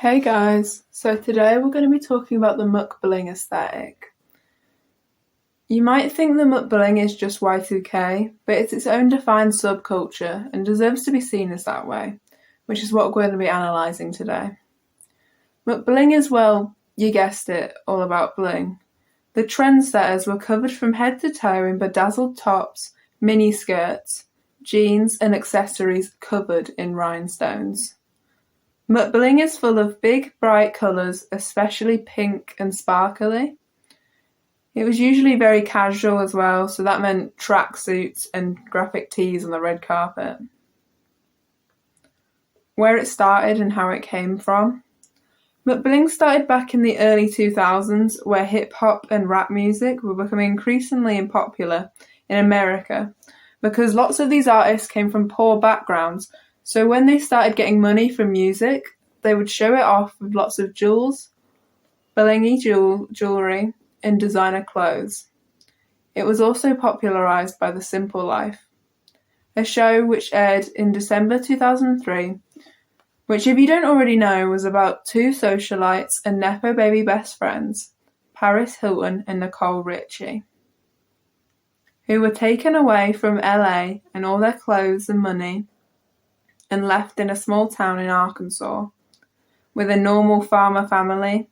Hey guys, so today we're going to be talking about the MCBLING aesthetic. You might think the MCBLING is just Y2K, but it's its own defined subculture and deserves to be seen as that way, which is what we're going to be analysing today. MCBLING is, well, you guessed it, all about bling. The trendsetters were covered from head to toe in bedazzled tops, mini skirts, jeans and accessories covered in rhinestones. MCBLING is full of big, bright colours, especially pink and sparkly. It was usually very casual as well, so that meant tracksuits and graphic tees on the red carpet. Where it started and how it came from. MCBLING started back in the early 2000s, where hip-hop and rap music were becoming increasingly popular in America, because lots of these artists came from poor backgrounds. So when they started getting money from music, they would show it off with lots of jewels, blingy jewellery, and designer clothes. It was also popularised by The Simple Life, a show which aired in December 2003, which, if you don't already know, was about two socialites and nepo baby best friends, Paris Hilton and Nicole Richie, who were taken away from LA and all their clothes and money and left in a small town in Arkansas with a normal farmer family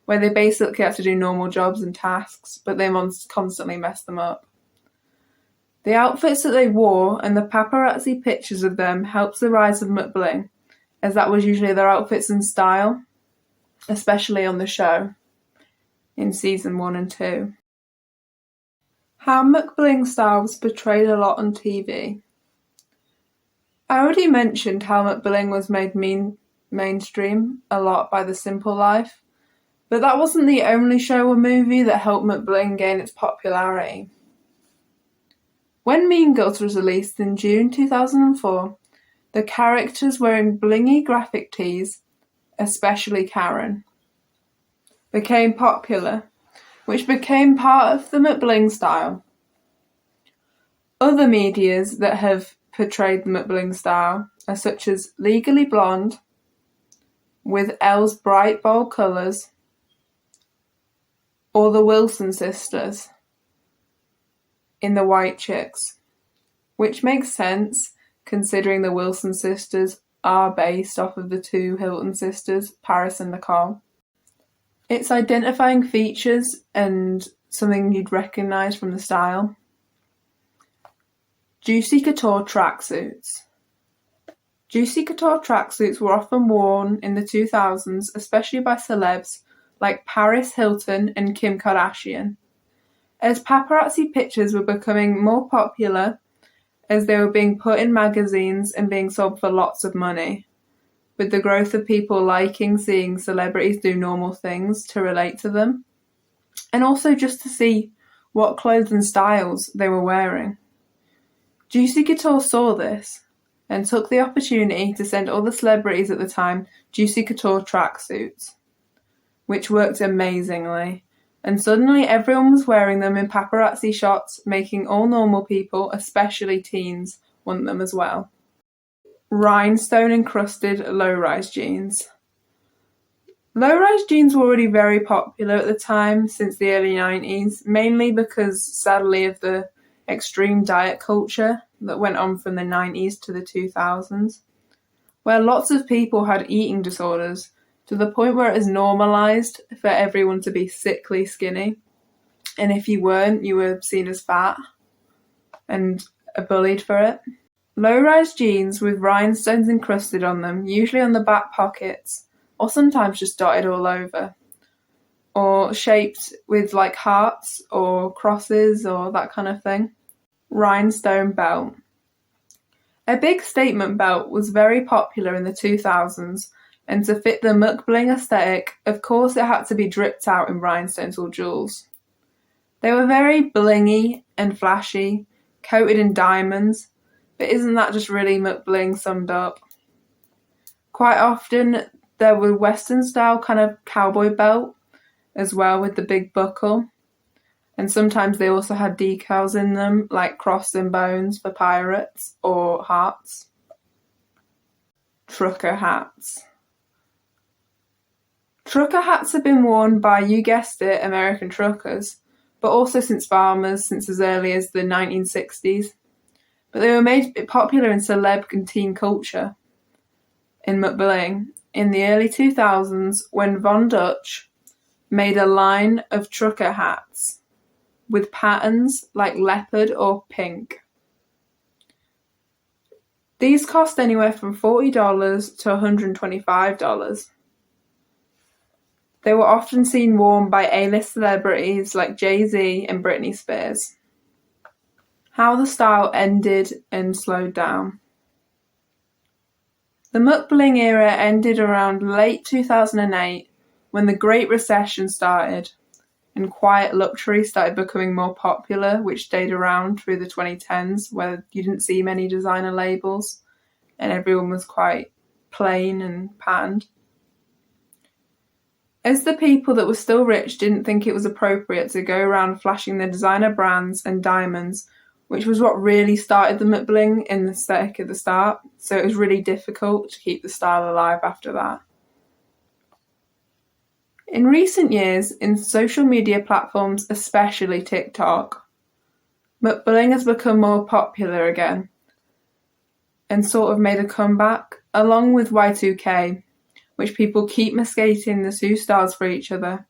where they basically had to do normal jobs and tasks, but they constantly messed them up. The outfits that they wore and the paparazzi pictures of them helped the rise of MCBLING, as that was usually their outfits and style, especially on the show in season 1 and 2. How MCBLING style was portrayed a lot on TV. I already mentioned how MCBLING was made mainstream a lot by The Simple Life, but that wasn't the only show or movie that helped MCBLING gain its popularity. When Mean Girls was released in June 2004, the characters wearing blingy graphic tees, especially Karen, became popular, which became part of the MCBLING style. Other medias that have portrayed the MCBLING style are such as Legally Blonde, with Elle's bright bold colours, or the Wilson sisters in The White Chicks, which makes sense considering the Wilson sisters are based off of the two Hilton sisters, Paris and Nicole. Its identifying features and something you'd recognise from the style. Juicy couture tracksuits. Juicy couture tracksuits were often worn in the 2000s, especially by celebs like Paris Hilton and Kim Kardashian. As paparazzi pictures were becoming more popular, as they were being put in magazines and being sold for lots of money, with the growth of people liking seeing celebrities do normal things to relate to them, and also just to see what clothes and styles they were wearing. Juicy Couture saw this and took the opportunity to send all the celebrities at the time Juicy Couture tracksuits, which worked amazingly, and suddenly everyone was wearing them in paparazzi shots, making all normal people, especially teens, want them as well. Rhinestone-encrusted low-rise jeans. Low-rise jeans were already very popular at the time since the early 90s, mainly because, sadly, of the extreme diet culture that went on from the 90s to the 2000s, where lots of people had eating disorders to the point where it was normalised for everyone to be sickly skinny, and if you weren't, you were seen as fat and bullied for it. Low-rise jeans with rhinestones encrusted on them, usually on the back pockets, or sometimes just dotted all over, or shaped with like hearts or crosses or that kind of thing. Rhinestone belt. A big statement belt was very popular in the 2000s, and to fit the MCBLING aesthetic, of course it had to be dripped out in rhinestones or jewels. They were very blingy and flashy, coated in diamonds, but isn't that just really MCBLING summed up? Quite often there were Western style kind of cowboy belt as well with the big buckle, and sometimes they also had decals in them like cross and bones for pirates or hearts. Trucker hats. Trucker hats have been worn by, you guessed it, American truckers, but also since farmers since as early as the 1960s. But they were made popular in celeb and teen culture in MCBLING in the early 2000s when Von Dutch made a line of trucker hats with patterns like leopard or pink. These cost anywhere from $40 to $125. They were often seen worn by A-list celebrities like Jay-Z and Britney Spears. How the style ended and slowed down. The MCBLING era ended around late 2008 when the Great Recession started and quiet luxury started becoming more popular, which stayed around through the 2010s, where you didn't see many designer labels and everyone was quite plain and patterned. As the people that were still rich didn't think it was appropriate to go around flashing their designer brands and diamonds, which was what really started the MCBLING in the aesthetic at the start, so it was really difficult to keep the style alive after that. In recent years, in social media platforms, especially TikTok, MCBLING has become more popular again and sort of made a comeback, along with Y2K, which people keep mistaking the two styles for each other.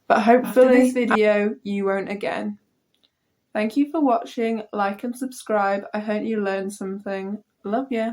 But hopefully after this video, you won't again. Thank you for watching, like and subscribe. I hope you learned something. Love ya.